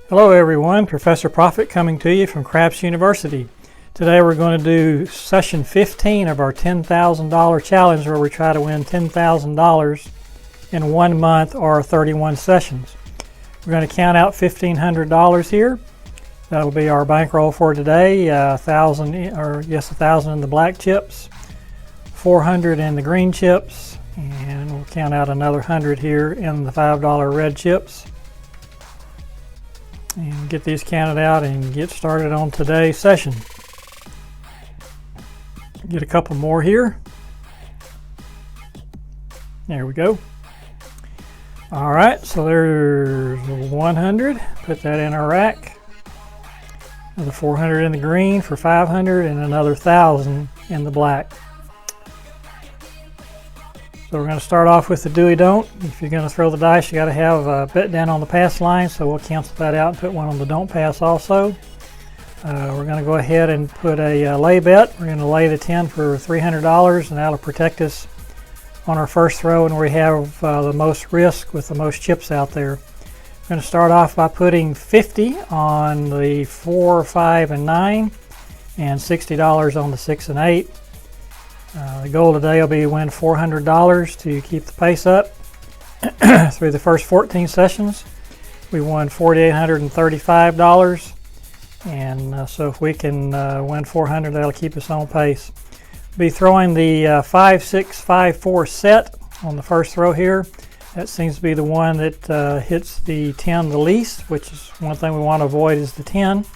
Hello everyone, Professor Profit coming to you from Craps University. Today we're going to do session 15 of our $10,000 challenge where we try to win $10,000 in 1 month or 31 sessions. We're going to count out $1,500 here. That'll be our bankroll for today. 1,000 in the black chips, 400 in the green chips, and we'll count out another 100 here in the $5 red chips. And get these counted out and get started on today's session. Get a couple more here. There we go. All right, so there's 100. Put that in our rack. Another 400 in the green for 500 and another 1,000 in the black. So we're going to start off with the do we don't. If you're going to throw the dice, you got to have a bet down on the pass line, so we'll cancel that out and put one on the don't pass also. We're going to go ahead and put a lay bet. We're going to lay the 10 for $300, and that'll protect us on our first throw, and we have the most risk with the most chips out there. We're going to start off by putting 50 on the 4, 5, and 9, and $60 on the 6 and 8. The goal today will be to win $400 to keep the pace up. Through the first 14 sessions, we won $4,835, and so if we can win $400, that'll keep us on pace. Be throwing the 5, 6, 5, 4 set on the first throw here. That seems to be the one that hits the 10 the least, which is one thing we want to avoid is the 10. And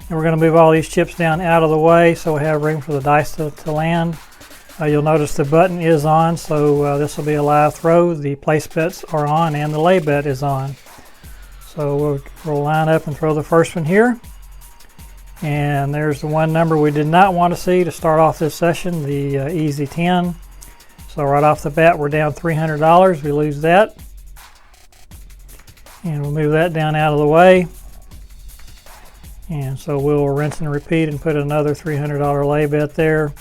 we're going to move all these chips down out of the way so we have room for the dice to land. You'll notice the button is on, so this will be a live throw. The place bets are on and the lay bet is on. So we'll line up and throw the first one here. And there's the one number we did not want to see to start off this session, the easy 10. So right off the bat we're down $300. We lose that. And we'll move that down out of the way. And so we'll rinse and repeat and put another $300 lay bet there.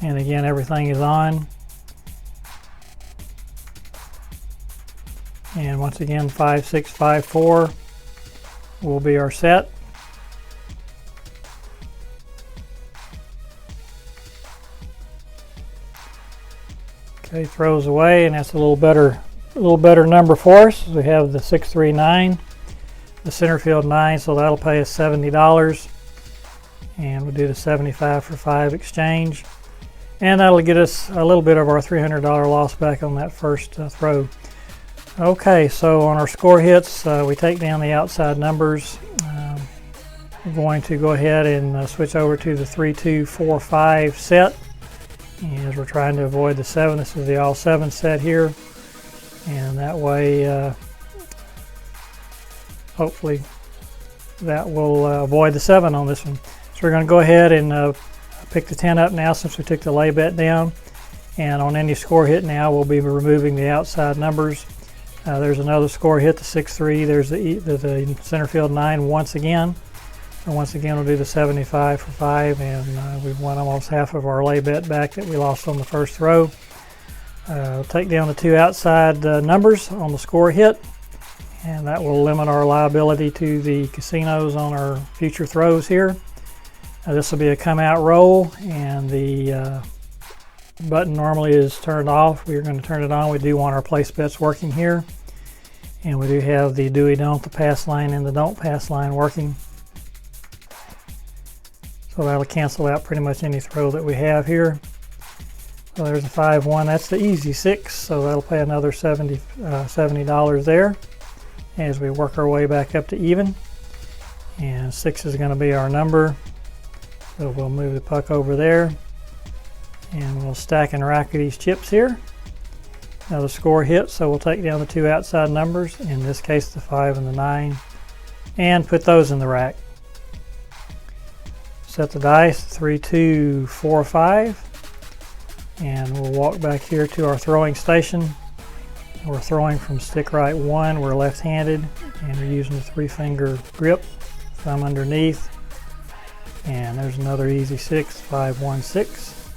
And again, everything is on. And once again, 5, 6, 5, 4 will be our set. Okay, throws away, and that's a little better number for us. We have the 6, 3, 9, the center field 9, so that'll pay us $70. And we'll do the 75 for 5 exchange. And that'll get us a little bit of our $300 loss back on that first throw. Okay, so on our score hits, we take down the outside numbers. We're going to go ahead and switch over to the 3, 2, 4, 5 set. And as we're trying to avoid the 7, this is the all 7 set here. And that way, hopefully, that will avoid the 7 on this one. So we're going to go ahead and pick the 10 up now since we took the lay bet down, and on any score hit now we'll be removing the outside numbers. There's another score hit, the 6, 3, there's the center field 9 once again, and once again we'll do the 75 for 5, and we've won almost half of our lay bet back that we lost on the first throw. We'll take down the 2 outside numbers on the score hit, and that will limit our liability to the casinos on our future throws here. This will be a come out roll, and the button normally is turned off. We're going to turn it on. We do want our place bets working here, and we do have the do we don't, the pass line, and the don't pass line working. So that'll cancel out pretty much any throw that we have here. So there's a 5, 1. That's the easy 6, so that'll pay another $70 there as we work our way back up to even. And 6 is going to be our number. So we'll move the puck over there, and we'll stack and rack these chips here. Now the score hit, so we'll take down the 2 outside numbers, in this case the 5 and the 9, and put those in the rack. Set the dice, 3, 2, 4, 5, and we'll walk back here to our throwing station. We're throwing from stick right 1, we're left-handed, and we're using the 3-finger grip, thumb underneath. And there's another easy 6, 5, 1, 6.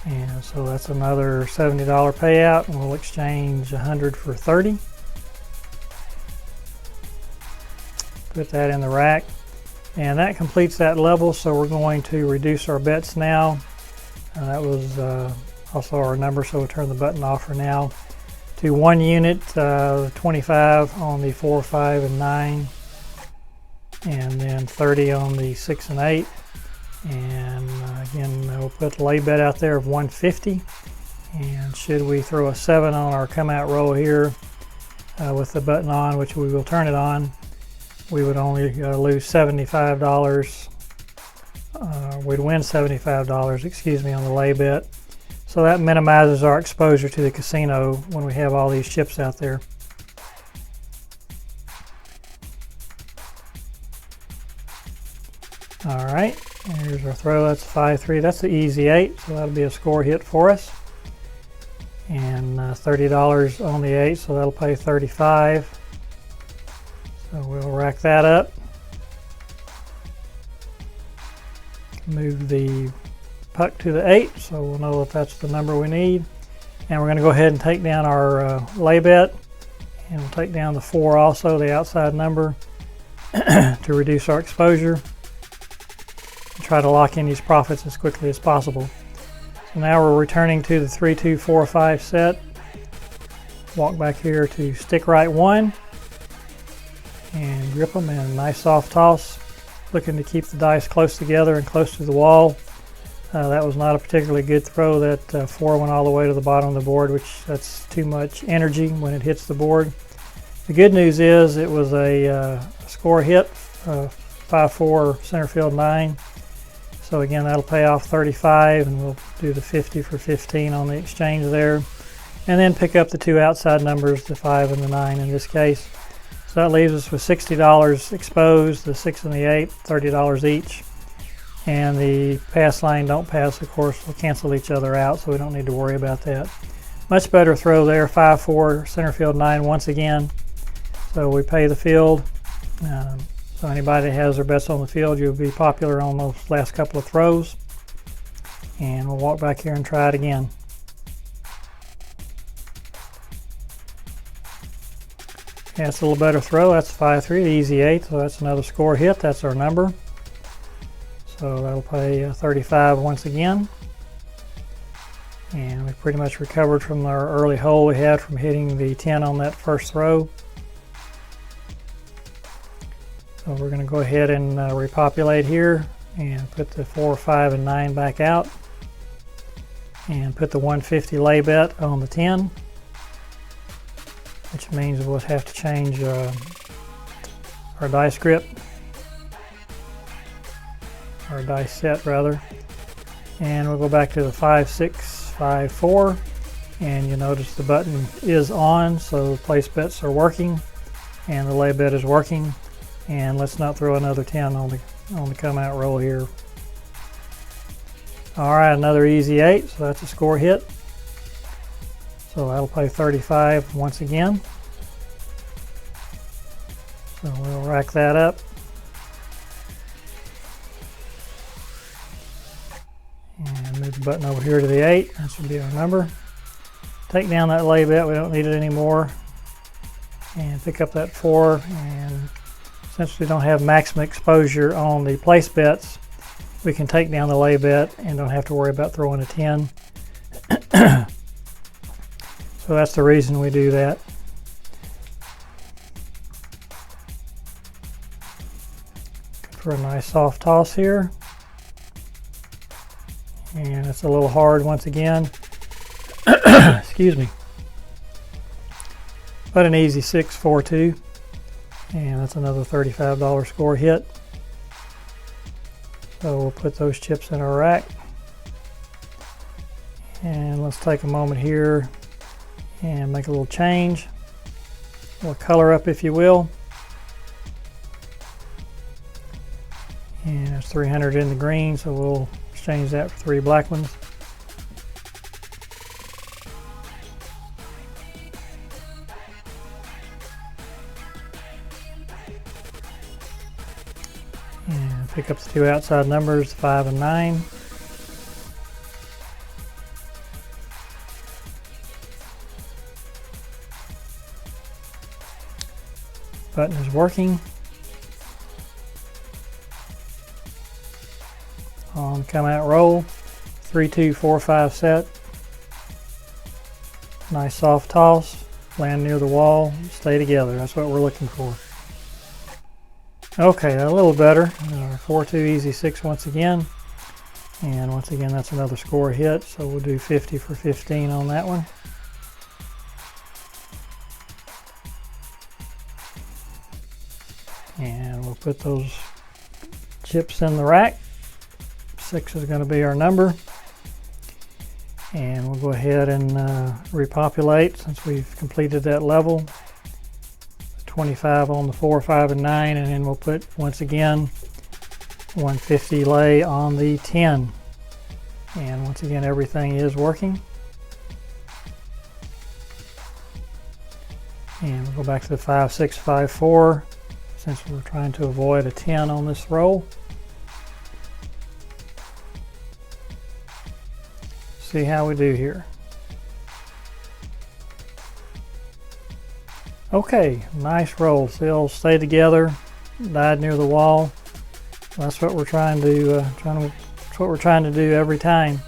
And so that's another $70 payout, and we'll exchange 100 for 30. put that in the rack. And that completes that level, so we're going to reduce our bets now. That was also our number, so we'll turn the button off for now. To 1 unit, 25 on the 4, 5, and 9. And then 30 on the 6 and 8. And again, we'll put the lay bet out there of 150. And should we throw a 7 on our come out roll here with the button on, which we will turn it on, we would only lose $75. We'd win $75, excuse me, on the lay bet. So that minimizes our exposure to the casino when we have all these chips out there. All right, here's our throw. That's 5-3. That's the easy 8, so that'll be a score hit for us. And $30 on the 8, so that'll pay $35. So we'll rack that up. Move the puck to the 8, so we'll know that that's the number we need. And we're going to go ahead and take down our lay bet. And we'll take down the 4 also, the outside number, to reduce our exposure. And try to lock in these profits as quickly as possible. So now we're returning to the 3, 2, 4, 5 set. Walk back here to stick right 1. And grip them in a nice soft toss. Looking to keep the dice close together and close to the wall. That was not a particularly good throw. That 4 went all the way to the bottom of the board, which that's too much energy when it hits the board. The good news is it was a score hit, 5-4 center field 9. So again, that'll pay off 35, and we'll do the 50 for 15 on the exchange there. And then pick up the 2 outside numbers, the 5 and the 9 in this case. So that leaves us with $60 exposed, the 6 and the 8, $30 each. And the pass line don't pass, of course, will cancel each other out, so we don't need to worry about that. Much better throw there, 5-4, center field 9 once again. So we pay the field. So anybody that has their bets on the field, you'll be popular on those last couple of throws. And we'll walk back here and try it again. That's a little better throw. That's 5-3, easy 8, so that's another score hit. That's our number. So that'll pay 35 once again. And we pretty much recovered from our early hole we had from hitting the 10 on that first throw. So we're going to go ahead and repopulate here and put the 4, 5, and 9 back out. And put the 150 lay bet on the 10. Which means we'll have to change our dice grip, or dice set rather. And we'll go back to the 5, 6, 5, 4, and you notice the button is on, so the place bets are working, and the lay bet is working. And let's not throw another 10 on the come out roll here. All right, another easy 8, so that's a score hit. So that'll pay 35 once again. So we'll rack that up. And move the button over here to the 8. That should be our number. Take down that lay bet, we don't need it anymore. And pick up that 4. And since we don't have maximum exposure on the place bets, we can take down the lay bet and don't have to worry about throwing a 10. So that's the reason we do that. Good for a nice soft toss here. And it's a little hard once again. Excuse me. But an easy 6, 4, 2. And that's another $35 score hit. So we'll put those chips in our rack. And let's take a moment here and make a little change, a little color up if you will. And there's 300 in the green, so we'll exchange that for 3 black ones. And pick up the 2 outside numbers, 5 and 9. Button is working. on come out roll. 3, 2, 4, 5 set. Nice soft toss. Land near the wall. Stay together. That's what we're looking for. Okay, a little better. 4-2 easy 6 once again. And once again, that's another score hit. So we'll do 50 for 15 on that one. And we'll put those chips in the rack. 6 is going to be our number. And we'll go ahead and repopulate since we've completed that level. 25 on the 4, 5, and 9, and then we'll put, once again, 150 lay on the 10. And once again, everything is working. And we'll go back to the 5, 6, 5, 4, since we're trying to avoid a 10 on this roll. See how we do here. Okay, nice roll. Still stay together. Died near the wall. That's what we're trying to do every time.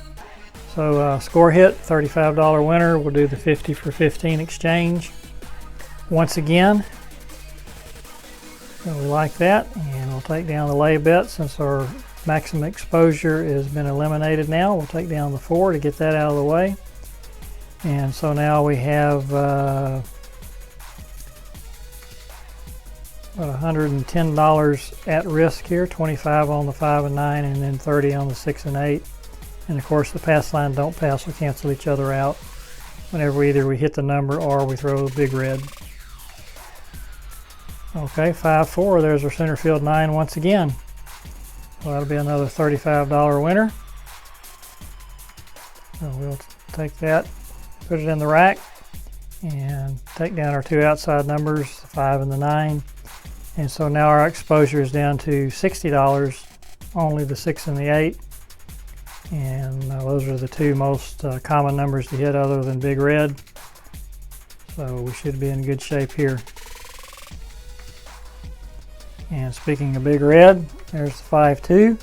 So score hit, $35 winner. We'll do the 50 for 15 exchange. Once again, we like that, and we'll take down the lay bet since our maximum exposure has been eliminated now. We'll take down the 4 to get that out of the way. And so now we have $110 at risk here, 25 on the 5 and 9, and then 30 on the 6 and 8. And of course the pass line don't pass will cancel each other out whenever either we hit the number or we throw a big red. Okay, 5-4, there's our center field 9 once again. So that'll be another $35 winner. So we'll take that, put it in the rack, and take down our 2 outside numbers, the 5 and the 9. And so now our exposure is down to $60, only the 6 and the 8. And those are the 2 most common numbers to hit other than big red. So we should be in good shape here. And speaking of big red, there's the 5-2.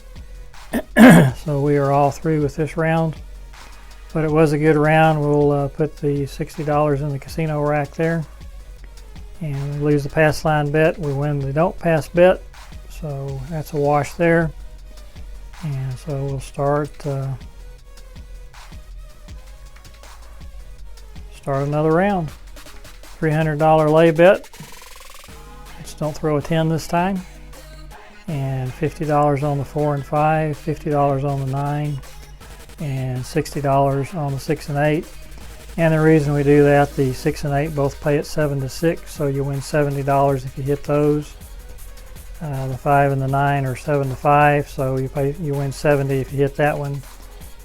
So we are all through with this round. But it was a good round. We'll put the $60 in the casino rack there. And we lose the pass line bet. We win the don't pass bet. So that's a wash there. And so we'll start another round. $300 lay bet. Just don't throw a 10 this time. And $50 on the 4 and 5, $50 on the 9, and $60 on the 6 and 8. And the reason we do that, the 6 and 8 both pay at 7 to 6, so you win $70 if you hit those. The 5 and the 9 are 7 to 5, so you win 70 if you hit that one.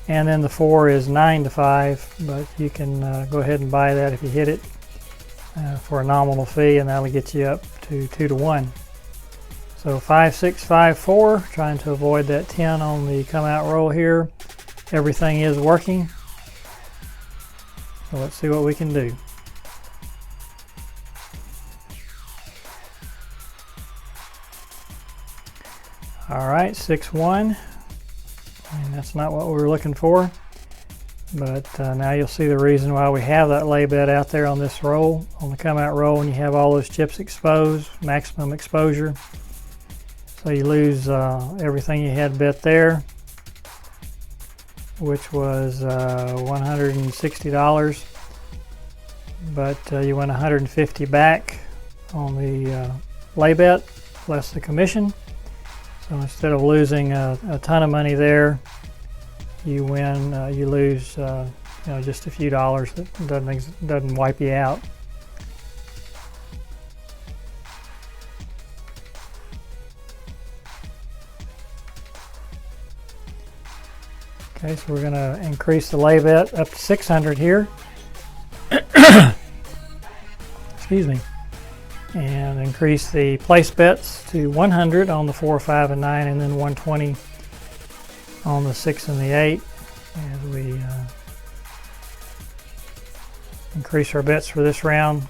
And then the 4 is 9 to 5, but you can go ahead and buy that if you hit it for a nominal fee, and that'll get you up to 2 to 1. So 5, 6, 5, 4, trying to avoid that 10 on the come out roll here. Everything is working. So let's see what we can do. All right, 6-1, and that's not what we were looking for. But now you'll see the reason why we have that lay bet out there on this roll, on the come out roll, and you have all those chips exposed, maximum exposure. So you lose everything you had bet there, which was $160, but you win $150 back on the lay bet less the commission. So instead of losing a ton of money there, you lose just a few dollars. That doesn't wipe you out. Okay, so we're going to increase the lay bet up to 600 here. Excuse me. And increase the place bets to 100 on the 4, 5, and 9, and then 120 on the 6 and the 8 as we increase our bets for this round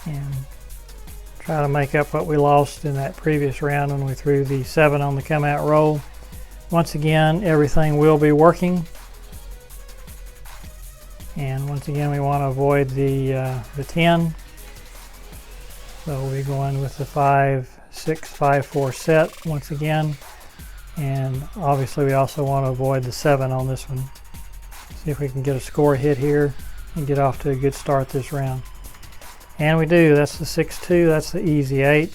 and try to make up what we lost in that previous round when we threw the 7 on the come out roll. once again, everything will be working. And once again, we want to avoid the 10. So we'll be going with the 5, 6, 5, 4 set once again. And obviously we also want to avoid the 7 on this one. See if we can get a score hit here and get off to a good start this round. And we do. That's the 6-2. That's the easy 8.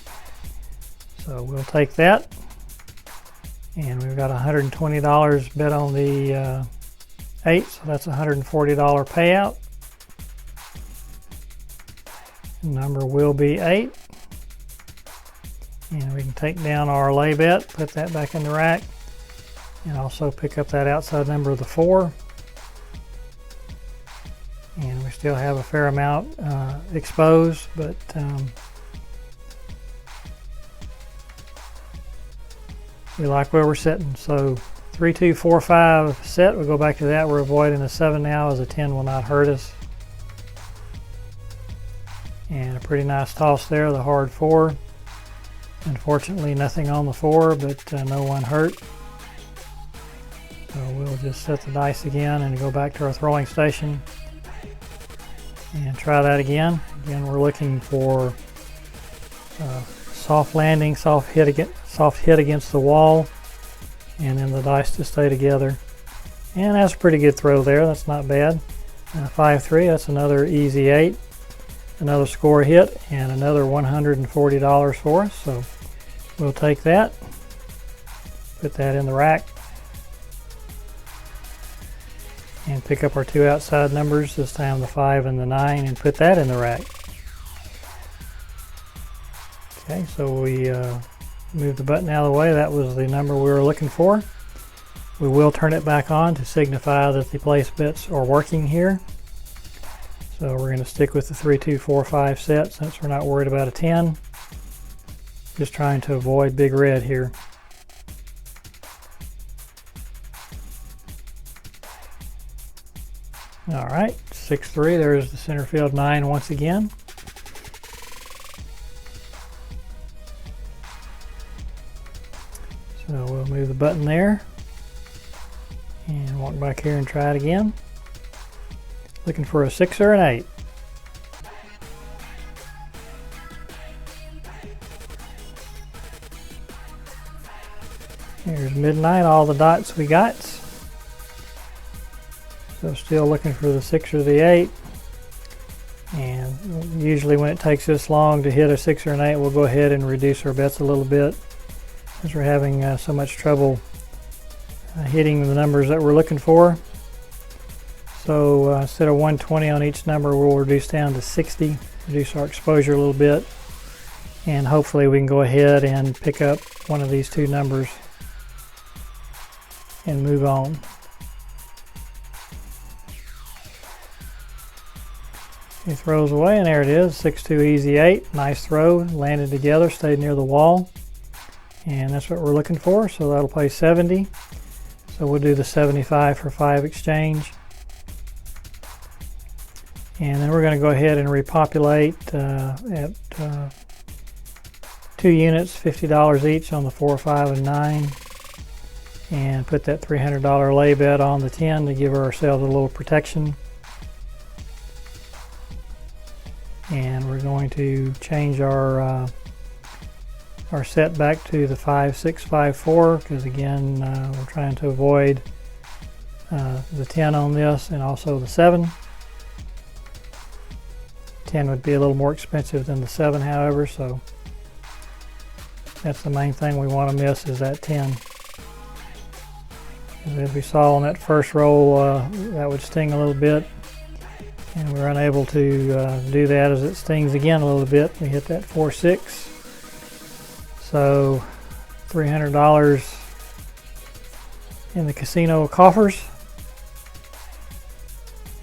So we'll take that. And we've got $120 bet on the 8, so that's a $140 payout. The number will be 8. And we can take down our lay bet, put that back in the rack, and also pick up that outside number of the 4. And we still have a fair amount exposed, but we like where we're sitting. So 3, 2, 4, 5 set. We'll go back to that. We're avoiding the 7 now, as a 10 will not hurt us. And a pretty nice toss there, the hard 4. Unfortunately, nothing on the 4, but no one hurt. So we'll just set the dice again and go back to our throwing station and try that again. Again, we're looking for soft landing, soft hit against the wall, and then the dice to stay together. And that's a pretty good throw there. That's not bad. 5-3. That's another easy 8. Another score hit and another $140 for us. So we'll take that, put that in the rack, and pick up our 2 outside numbers, this time the 5 and the 9, and put that in the rack. Okay, so we move the button out of the way. That was the number we were looking for. We will turn it back on to signify that the place bets are working here. So we're going to stick with the 3, 2, 4, 5 set since we're not worried about a 10. Just trying to avoid big red here. All right, 6-3. There's the center field 9 once again. So we'll move the button there and walk back here and try it again. Looking for a 6 or an 8. Here's midnight, all the dots we got. So still looking for the 6 or the 8. And usually when it takes this long to hit a 6 or an 8, we'll go ahead and reduce our bets a little bit, because we're having so much trouble hitting the numbers that we're looking for. So instead of 120 on each number, we'll reduce down to 60, reduce our exposure a little bit, and hopefully we can go ahead and pick up one of these 2 numbers and move on. He throws away, and there it is, 6-2 easy 8. Nice throw, landed together, stayed near the wall, and that's what we're looking for. So that'll play 70. So we'll do the 75 for 5 exchange. And then we're going to go ahead and repopulate at 2 units, $50 each on the 4, 5, and 9. And put that $300 lay bet on the 10 to give ourselves a little protection. And we're going to change our set back to the 5, 6, 5, 4, because again we're trying to avoid the 10 on this and also the 7. 10 would be a little more expensive than the 7, however, so that's the main thing we want to miss, is that 10. As we saw on that first roll, that would sting a little bit, and we're unable to do that as it stings again a little bit. We hit that 4-6, so $300 in the casino coffers.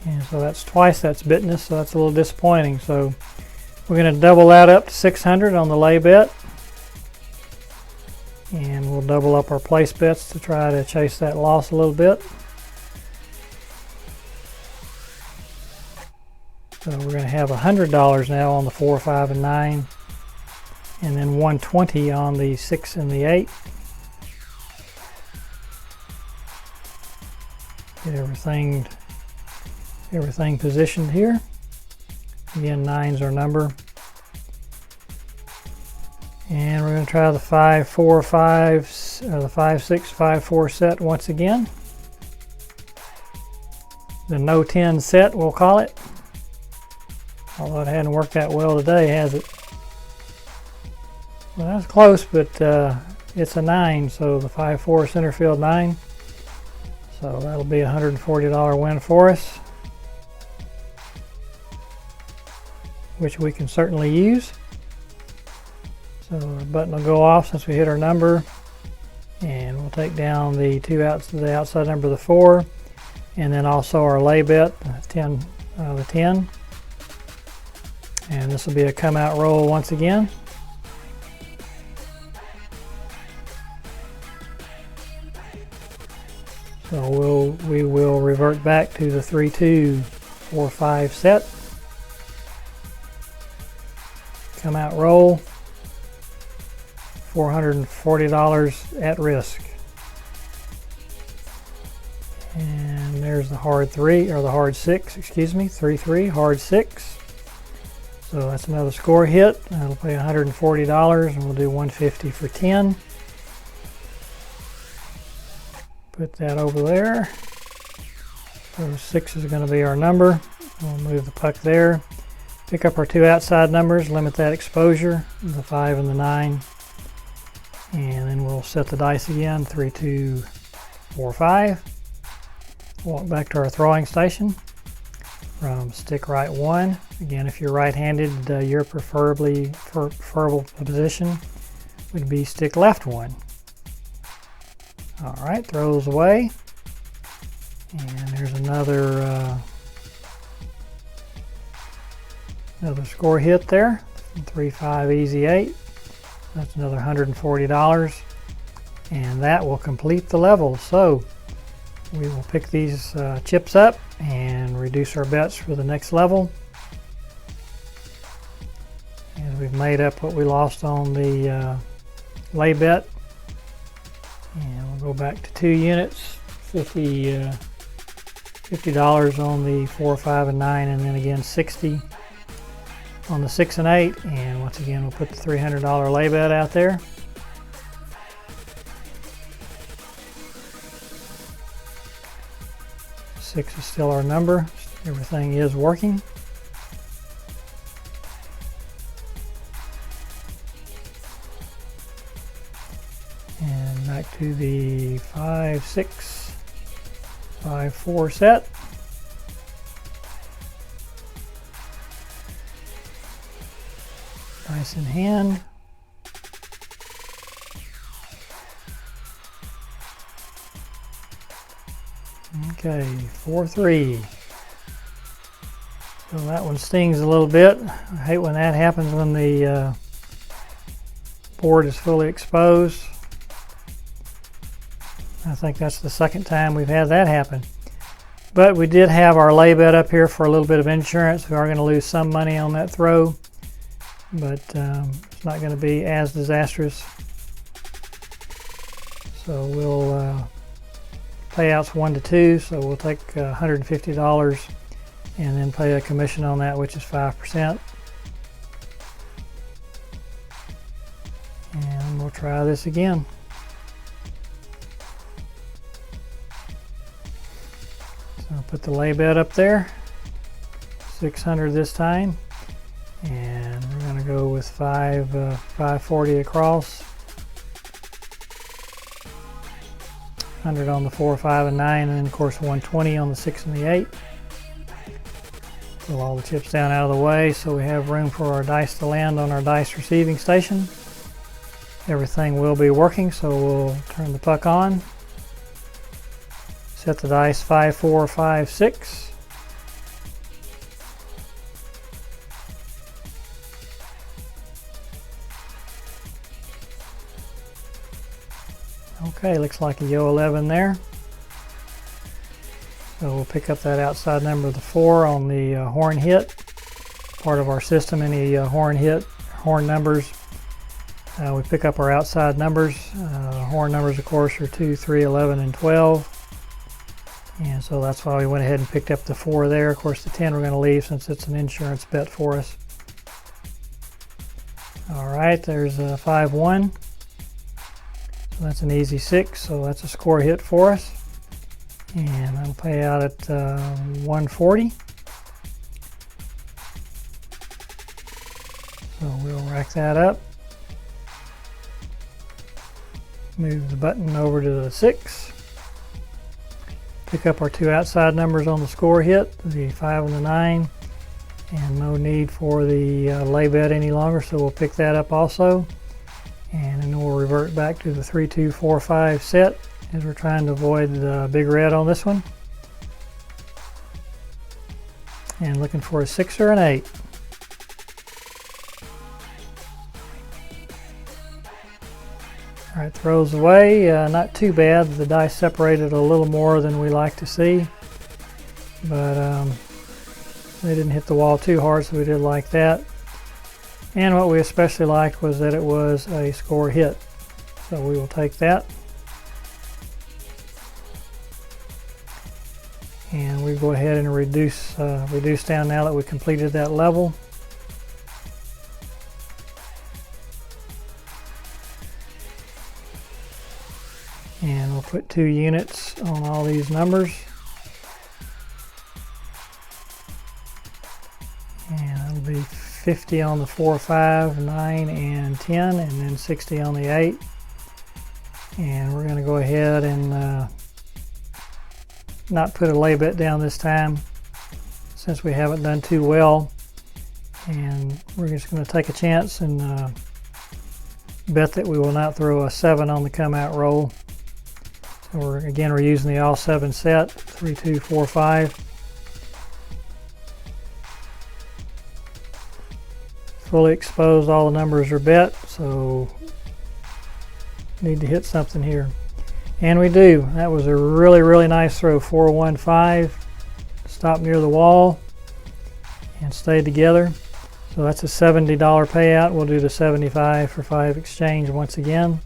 And so that's twice that's bitten us, so that's a little disappointing. So we're going to double that up to 600 on the lay bet. And we'll double up our place bets to try to chase that loss a little bit. So we're going to have $100 now on the 4, 5, and 9. And then $120 on the 6 and the 8. Get everything positioned here. Again, 9's our number. And we're going to try the 5-4-5 or the 5-6-5-4 set once again. The no 10 set, we'll call it. Although it hadn't worked that well today, has it? Well, that's close, but it's a 9, so the 5-4 center field 9. So that'll be a $140 win for us, which we can certainly use. So the button will go off since we hit our number, and we'll take down the the outside number of the 4, and then also our lay bet, the 10. And this will be a come out roll once again. So we will revert back to the 3-2-4-5 set. Come out roll. $440 at risk. And there's the hard 3, or the hard 6, excuse me, 3-3, hard 6. So that's another score hit. That'll pay $140, and we'll do $150 for 10. Put that over there. So 6 is going to be our number. We'll move the puck there. Pick up our 2 outside numbers, limit that exposure, the 5 and the 9. And then we'll set the dice again, 3-2-4-5. Walk back to our throwing station from stick right 1. Again, if you're right-handed, your preferable position would be stick left 1. All right, throws away. And there's another score hit there, 3-5 easy 8. That's another $140, and that will complete the level. So we will pick these chips up and reduce our bets for the next level. And we've made up what we lost on the lay bet. And we'll go back to 2 units, $50 on the 4, 5, and 9, and then again $60 on the 6 and 8, and once again we'll put the $300 lay bet out there. Six is still our number. Everything is working. And back to the 5-6-5-4 set. Dice in hand. Okay, 4-3. So that one stings a little bit. I hate when that happens, when the board is fully exposed. I think that's the second time we've had that happen. But we did have our lay bet up here for a little bit of insurance. We are going to lose some money on that throw, but it's not going to be as disastrous. So we'll payouts 1 to 2, so we'll take $150 and then pay a commission on that, which is 5%. And we'll try this again. So I'll put the lay bet up there, 600 this time, and we're going to go with 540 across, 100 on the 4, 5, and 9, and then of course 120 on the 6 and the 8. Pull all the chips down out of the way so we have room for our dice to land on our dice receiving station. Everything will be working, so we'll turn the puck on. Set the dice 5, 4, 5, 6. Okay, looks like a Yo 11 there. So we'll pick up that outside number of the 4 on the horn hit. Part of our system, any horn numbers. We pick up our outside numbers. Horn numbers, of course, are 2, 3, 11, and 12. And so that's why we went ahead and picked up the 4 there. Of course, the 10 we're going to leave since it's an insurance bet for us. All right, there's a 5-1. So that's an easy 6, so that's a score hit for us. And that'll pay out at 140. So we'll rack that up. Move the button over to the 6. Pick up our 2 outside numbers on the score hit, the 5 and the 9. And no need for the lay bet any longer, so we'll pick that up also. And then we'll revert back to the 3, 2, 4, 5 set as we're trying to avoid the big red on this one. And looking for a 6 or an 8. All right, throws away, not too bad. The dice separated a little more than we like to see, but they didn't hit the wall too hard, so we did like that. And what we especially liked was that it was a score hit, so we will take that. And we go ahead and reduce down now that we completed that level. And we'll put 2 units on all these numbers. And that'll be 50 on the 4, 5, 9, and 10, and then 60 on the 8. And we're going to go ahead and not put a lay bet down this time since we haven't done too well. And we're just going to take a chance and bet that we will not throw a 7 on the come out roll. So we're using the all 7 set, 3, 2, 4, 5. Fully exposed, all the numbers are bet, so need to hit something here. And we do. That was a really, really nice throw. 4, 1, 5. Stopped near the wall and stayed together. So that's a $70 payout. We'll do the 75 for 5 exchange once again.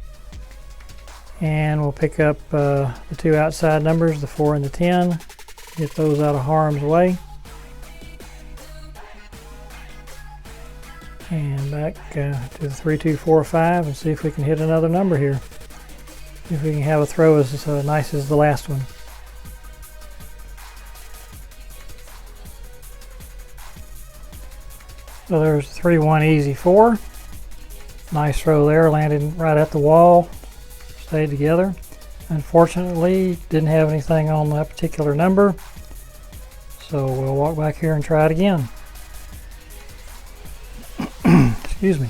And we'll pick up the 2 outside numbers, the 4 and the 10. Get those out of harm's way. And back to the 3, 2, 4, 5 and see if we can hit another number here. See if we can have a throw as nice as the last one. So there's 3, 1, easy 4. Nice throw there, landed right at the wall, stayed together. Unfortunately, didn't have anything on that particular number. So we'll walk back here and try it again. Excuse me.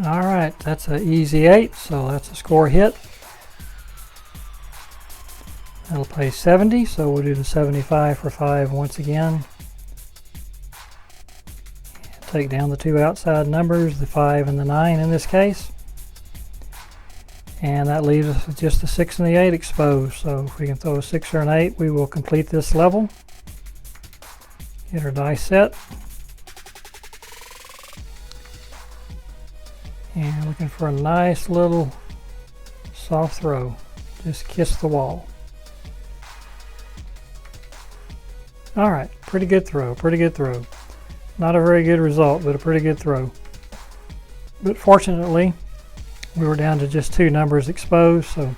All right, that's an easy 8, so that's a score hit. That'll pay 70, so we'll do the 75 for 5 once again. Take down the 2 outside numbers, the 5 and the 9 in this case. And that leaves us with just the 6 and the 8 exposed. So if we can throw a 6 or an 8, we will complete this level. Hit our dice set. And looking for a nice little soft throw. Just kiss the wall. All right, pretty good throw, pretty good throw. Not a very good result, but a pretty good throw. But fortunately, we were down to just 2 numbers exposed, so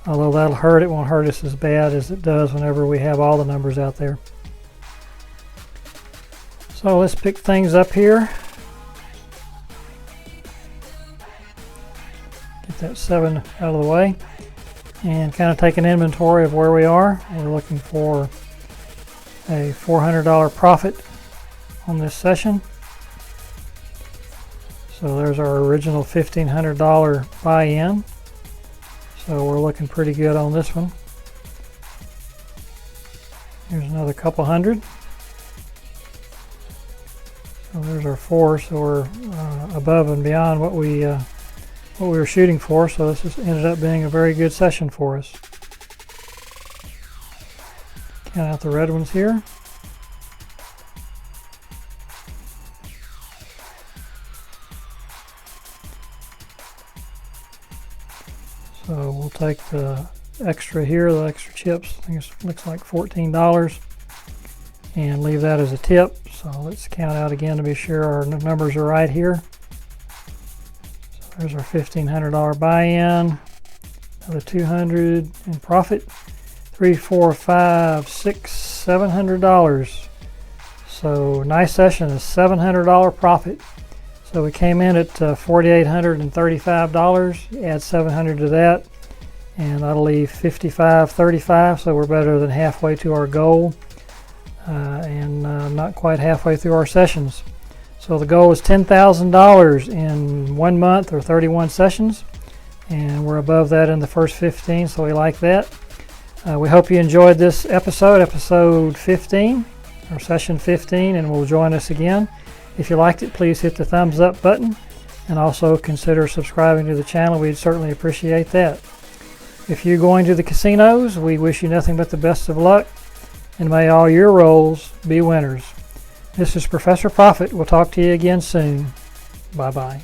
although that'll hurt, it won't hurt us as bad as it does whenever we have all the numbers out there. So let's pick things up here. Get that 7 out of the way and kind of take an inventory of where we are. We're looking for a $400 profit on this session. So there's our original $1,500 buy-in. So we're looking pretty good on this one. Here's another couple hundred. So there's our 4, so we're above and beyond what we were shooting for. So this has ended up being a very good session for us. Count out the red ones here. So we'll take the extra here, the extra chips. I think it looks like $14, and leave that as a tip. So let's count out again to be sure our numbers are right here. So there's our $1,500 buy-in, another $200 in profit, $3, $4, $5, $6, $700. So nice session, a $700 profit. So we came in at $4,835. Add $700 to that, and that'll leave $5,535. So we're better than halfway to our goal, and not quite halfway through our sessions. So the goal is $10,000 in 1 month or 31 sessions, and we're above that in the first 15. So we like that. We hope you enjoyed this episode 15, or session 15, and will join us again. If you liked it, please hit the thumbs up button, and also consider subscribing to the channel. We'd certainly appreciate that. If you're going to the casinos, we wish you nothing but the best of luck, and may all your rolls be winners. This is Professor Profit. We'll talk to you again soon. Bye-bye.